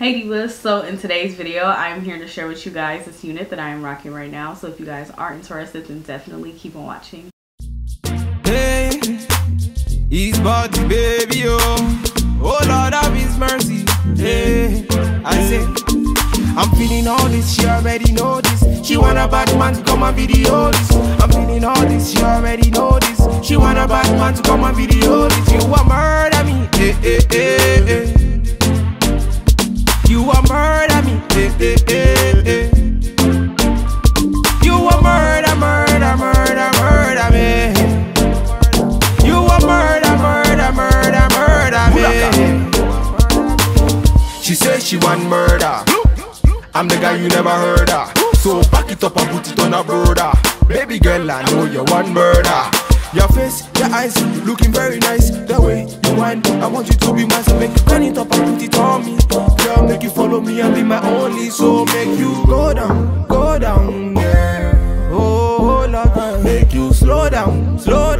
Hey divas, so in today's video I'm here to share with you guys this unit that I am rocking right now. So if you guys are interested, then definitely keep on watching. Hey, his body baby, oh Lord of his mercy. Hey, I say I'm feeling all this, she already know this. She want a bad man to come and video this. I'm feeling all this, she already know this. She want a bad man to come and video this. You a murder me, eh, eh, eh, eh. You a murder me, eh, eh, eh, eh. You a murder, murder, murder, murder me. You a murder, murder, murder, murder me. She says she want murder. I'm the guy you never heard of. So back it up and put it on a brother. Baby girl, I know you want murder. Your face, your eyes, looking very nice. The way you whine, I want you to be mine. So make you turn it up and put it on me. Girl, make you follow me and be my only. So make you go down, girl. Oh Lord, make you slow down, girl.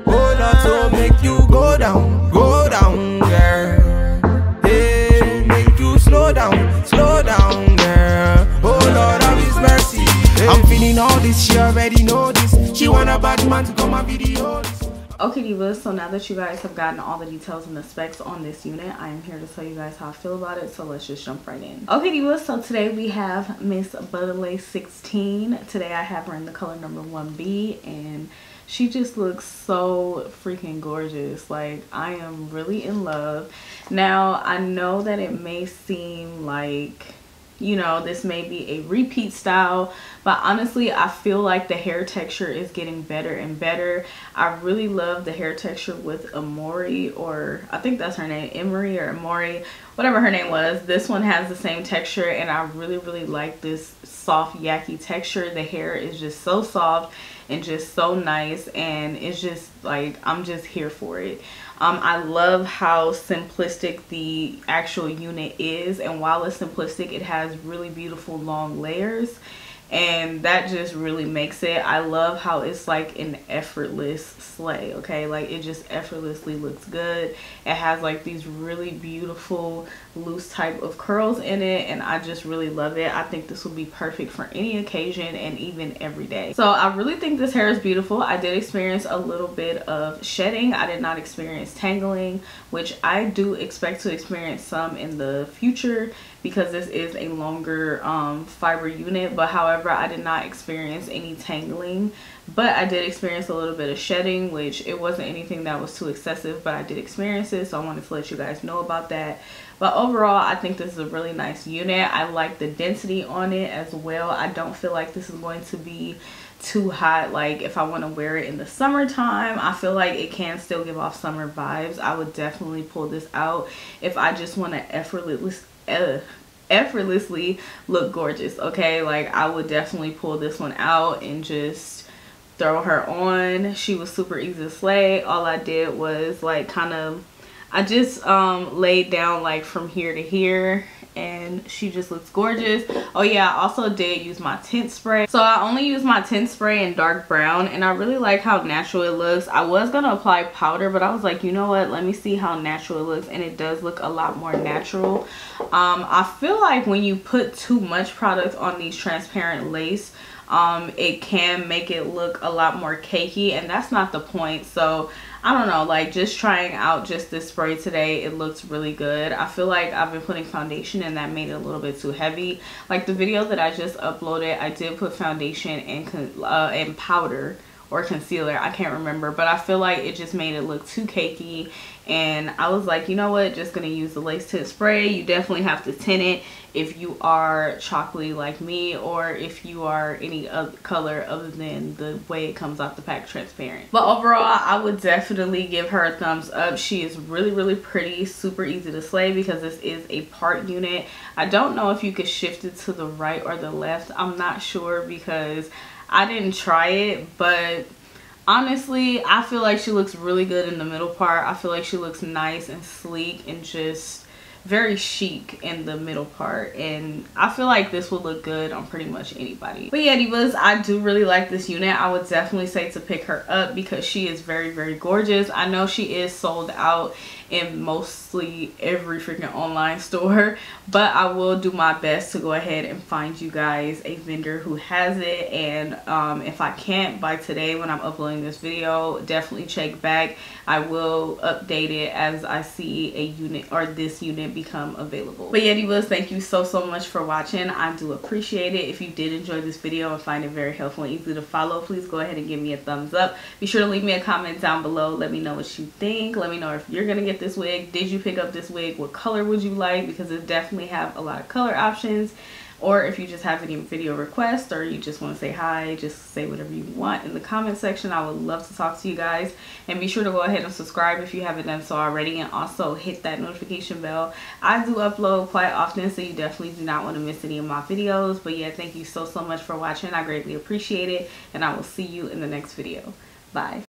Oh Lord, so make you go down, girl. Hey, make you slow down, girl. Oh Lord of his mercy. Hey. I'm feeling all this, she already know this. She want a bad man to come and video this. Okay divas, so now that you guys have gotten all the details and the specs on this unit, I am here to tell you guys how I feel about it, so let's just jump right in. Okay divas, so today we have Miss Butta 16. Today I have her in the color number 1B, and she just looks so freaking gorgeous. Like, I am really in love. Now I know that it may seem like, you know, this may be a repeat style, but honestly I feel like the hair texture is getting better and better. I really love the hair texture with Amori, or I think that's her name, Emery or Amori, whatever her name was. This one has the same texture, and I really like this soft yaki texture. The hair is just so soft and just so nice, and it's just like, I'm just here for it. I love how simplistic the actual unit is, and while it's simplistic, it has really beautiful long layers, and that just really makes it. I love how it's like an effortless slay, okay? Like, it just effortlessly looks good. It has like these really beautiful loose type of curls in it, and I just really love it. I think this will be perfect for any occasion and even every day. So I really think this hair is beautiful. I did experience a little bit of shedding. I did not experience tangling, which I do expect to experience some in the future because this is a longer fiber unit. But however, I did not experience any tangling, but I did experience a little bit of shedding, which it wasn't anything that was too excessive, but I did experience it, so I wanted to let you guys know about that. But overall, I think this is a really nice unit. I like the density on it as well. I don't feel like this is going to be too hot. Like, if I want to wear it in the summertime, I feel like it can still give off summer vibes. I would definitely pull this out if I just want to effortlessly look gorgeous, okay? Like, I would definitely pull this one out and just throw her on. She was super easy to slay. All I did was like I just laid down like from here to here, and she just looks gorgeous. Oh yeah, I also did use my tint spray. So I only used my tint spray in dark brown, and I really like how natural it looks. I was gonna apply powder, but I was like, you know what, let me see how natural it looks, and it does look a lot more natural. I feel like when you put too much product on these transparent lace, it can make it look a lot more cakey, and that's not the point. So I don't know, like, just trying out just this spray today, it looks really good. I feel like I've been putting foundation, and that made it a little bit too heavy. Like the video that I just uploaded, I did put foundation and powder or concealer, I can't remember, but I feel like it just made it look too cakey, and I was like, you know what, just gonna use the lace tint spray. You definitely have to tint it if you are chocolatey like me, or if you are any other color other than the way it comes off the pack, transparent. But overall, I would definitely give her a thumbs up. She is really pretty, super easy to slay because this is a part unit. I don't know if you could shift it to the right or the left. I'm not sure because I didn't try it, but honestly, I feel like she looks really good in the middle part. I feel like she looks nice and sleek and just very chic in the middle part, and I feel like this will look good on pretty much anybody. But yeah divas, I do really like this unit. I would definitely say to pick her up because she is very gorgeous. I know she is sold out in mostly every freaking online store, but I will do my best to go ahead and find you guys a vendor who has it. And if I can't by today when I'm uploading this video, definitely check back. I will update it as I see a unit or this unit become available. But yeah, divas, thank you so much for watching. I do appreciate it. If you did enjoy this video and find it very helpful and easy to follow, please go ahead and give me a thumbs up. Be sure to leave me a comment down below. Let me know what you think. Let me know if you're gonna get this wig. Did you pick up this wig? What color would you like? Because it definitely have a lot of color options. Or if you just have any video requests or you just want to say hi, just say whatever you want in the comment section. I would love to talk to you guys. And be sure to go ahead and subscribe if you haven't done so already, and also hit that notification bell. I do upload quite often, so you definitely do not want to miss any of my videos. But yeah, thank you so much for watching. I greatly appreciate it, and I will see you in the next video. Bye.